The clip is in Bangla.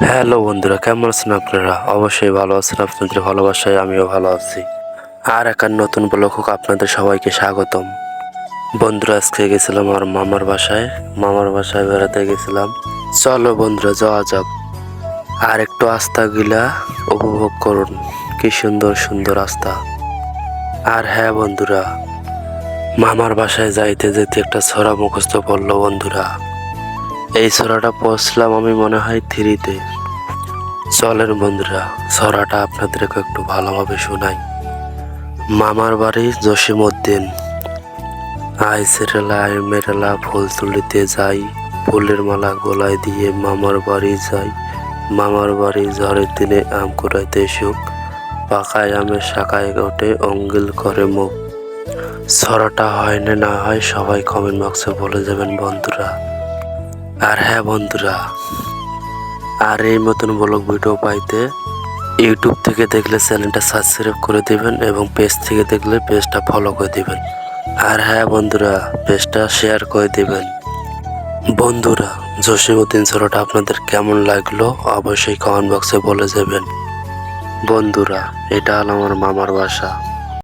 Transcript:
হ্যালো বন্ধুরা, কেমন আছেন আপনারা? অবশ্যই ভালো আছেন, আপনাদের ভালোবাসায় আমিও ভালো আছি। আর এক নতুন ব্লগ আপনাদের সবাইকে স্বাগতম। বন্ধুরা, আজকে গেছিলাম আমার মামার বাসায় বেড়াতে গেছিলাম। চলো বন্ধুরা, যাওয়া যাক আর একটু রাস্তাগুলা উপভোগ করুন। কি সুন্দর সুন্দর রাস্তা। আর হ্যাঁ বন্ধুরা, মামার বাসায় যাইতে যেতে একটা ছড়া মুখস্থ পড়লো বন্ধুরা। এই ছড়াটা পড়ছিলাম আমি মনে হয় 3-তে। চলেন বন্ধুরা, ছড়াটা আপনাদেরকে একটু ভালোভাবে শোনাই। মামার বাড়ি জসীমউদ্দিন। আয় সেরেলা আয় মেরেলা ফুল তুলিতে যাই, ফুলের মালা গলায় দিয়ে মামার বাড়ি যাই। মামার বাড়ি ঝড়ের দিনে আম কুড়াইতে সুখ, পাকায় আমের শাখায় ওঠে অঙ্গিল করে মুখ। ছড়াটা হয় না হয় সবাই কমেন্ট বক্সে বলে যাবেন বন্ধুরা। আর হ্যাঁ বন্ধুরা, আর এই মতন ব্লগ ভিডিও পাইতে ইউটিউব থেকে দেখলে চ্যানেলটা সাবস্ক্রাইব করে দিবেন এবং পেজ থেকে দেখলে পেজটা ফলো করে দিবেন। আর হ্যাঁ বন্ধুরা, পেজটা শেয়ার করে দিবেন। বন্ধুরা, জসীমউদ্দিন ছড়াটা আপনাদের কেমন লাগলো অবশ্যই কমেন্ট বক্সে বলে যাবেন। বন্ধুরা, এটা হলো আমার মামার বাসা।